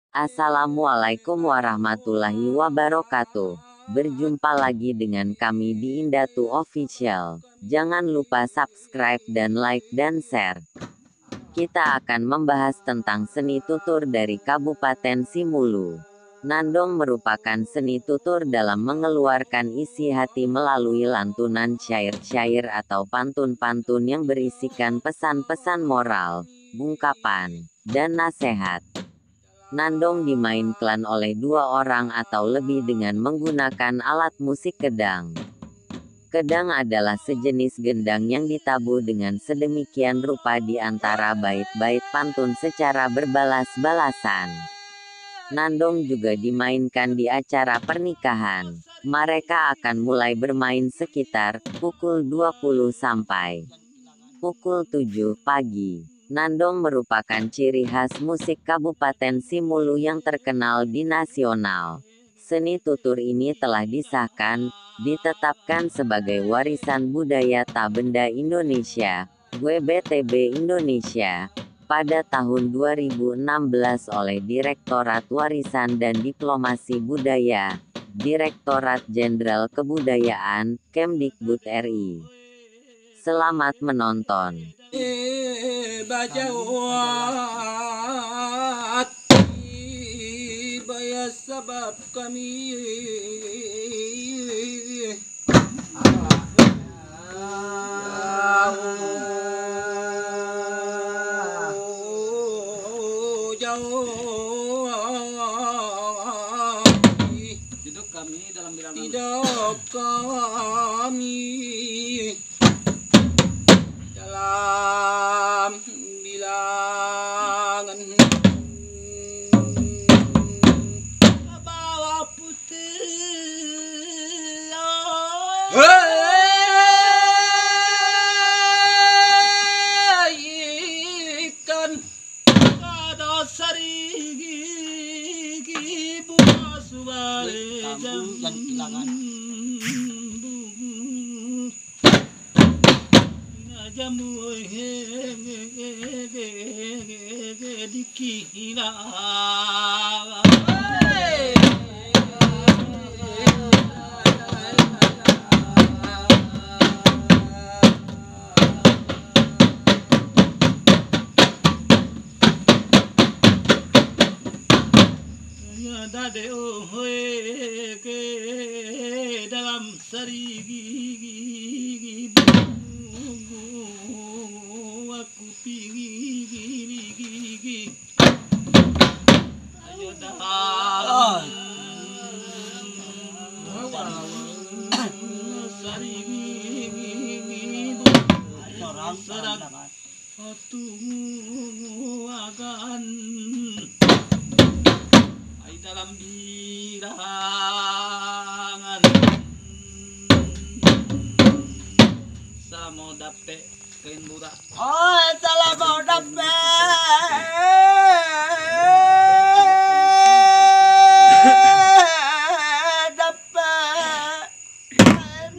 Assalamualaikum warahmatullahi wabarakatuh. Berjumpa lagi dengan kami di Indatu Official. Jangan lupa subscribe dan like dan share. Kita akan membahas tentang seni tutur dari Kabupaten Simulu. Nandong merupakan seni tutur dalam mengeluarkan isi hati melalui lantunan syair-syair atau pantun-pantun yang berisikan pesan-pesan moral, ungkapan, dan nasihat. Nandong dimainkan oleh dua orang atau lebih dengan menggunakan alat musik kedang. Kedang adalah sejenis gendang yang ditabuh dengan sedemikian rupa di antara bait-bait pantun secara berbalas-balasan. Nandong juga dimainkan di acara pernikahan. Mereka akan mulai bermain sekitar pukul 20 sampai pukul 7 pagi. Nandong merupakan ciri khas musik Kabupaten Simulu yang terkenal di nasional. Seni tutur ini telah ditetapkan sebagai warisan budaya tak benda Indonesia, WBTB Indonesia, pada tahun 2016 oleh Direktorat Warisan dan Diplomasi Budaya, Direktorat Jenderal Kebudayaan, Kemdikbud RI. Selamat menonton. Bajawat bayas sebab kami hidup kami dalam bilangan bawa putih ikan kada sarigi buah subale jam yang kehilangan jamu dikira dade ke dalam sarigi aku pigi ayo dah sarigi orang serak agan ay dalam bilangan samo dapet kain budak. Oh, salah mau dapet. Dapet. Kain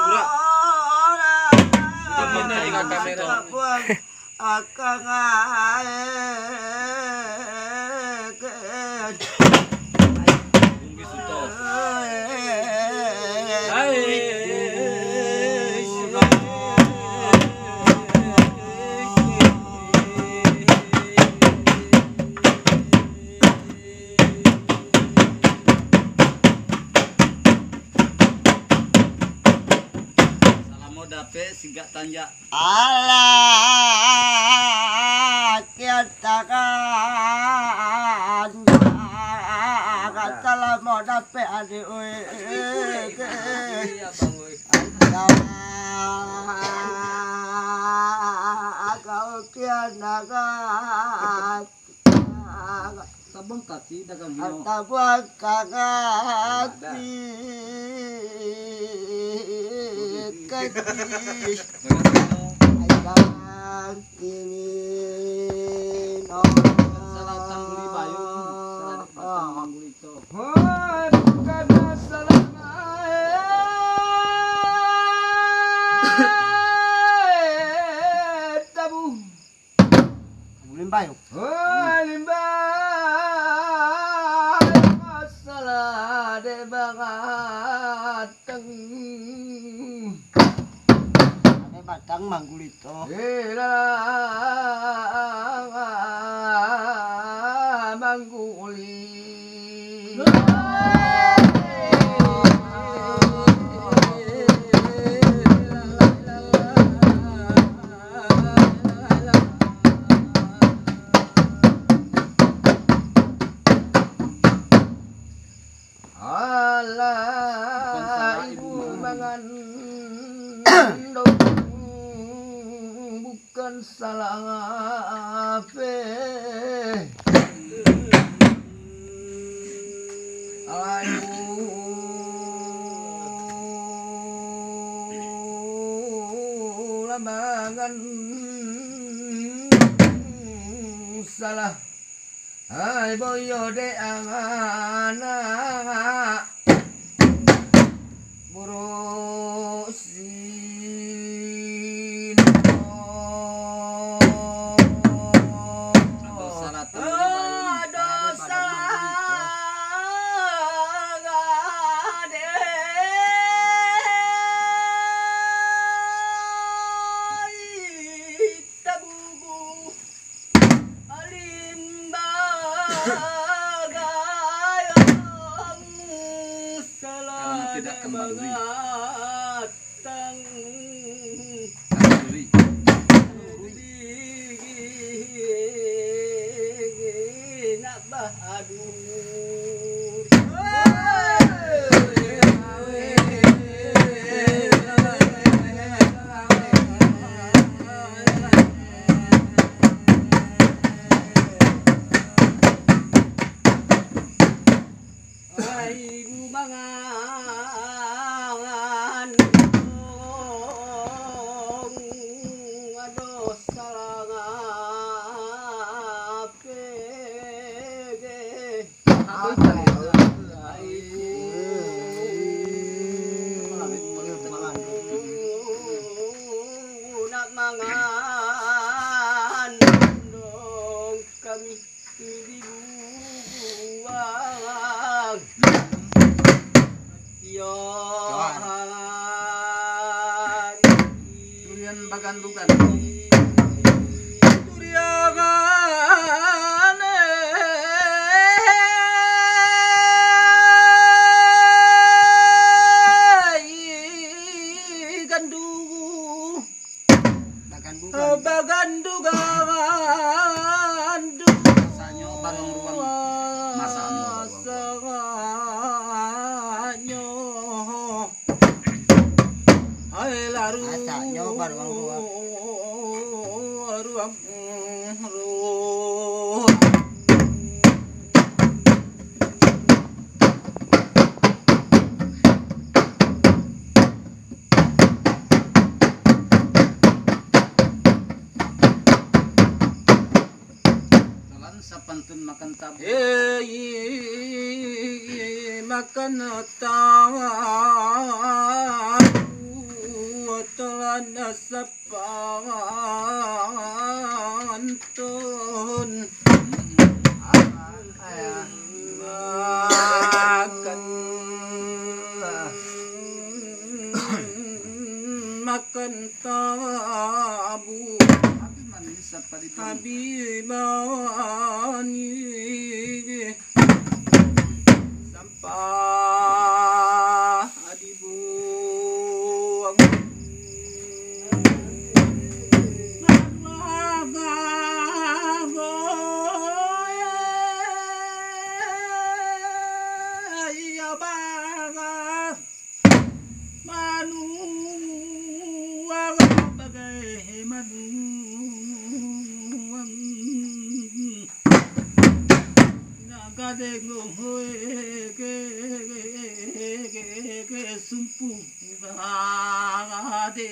budak. Mana dengan kamera? Akang dapat singgah tanja Allah katakan kata mau dapat adik kau kianakan tabung kaki dagang tabung kaki kaki ayam ini salatan buli bayung salatan buli itu karena tabung limbayung limbayung bangateng Ane batang manggulito. mangguli Alah ibu mengandung bukan salah apa. Alah ibu lambangan salah. Hai boyo de anak burusin dosa tabubu alimba Karena tidak kembali. Ibu mangan aduh salah pege nak mangan dong kami dibuang Durian bagandukan. Bagandugan Masanya bareng ruang masanya Masanya bareng ruang. Jalan sapantun makan tabu. makan tangan telan sapantun makan tabu Habibani sampah dibuang ya bangga manu bagai manu kadeng hoe ke sumpu gade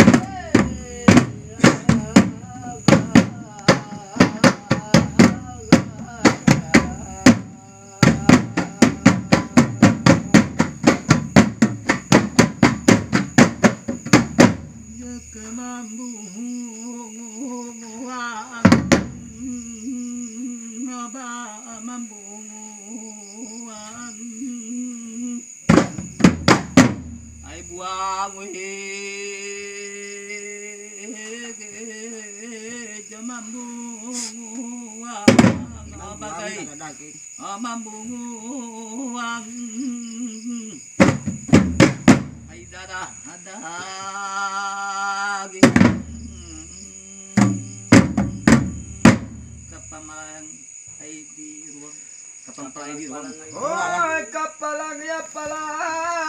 buang jamambuang bagai Ada daging. mambuang ay darah ada kapamang ay di ruang Kapan palagi ruang. oh kapalang ya palang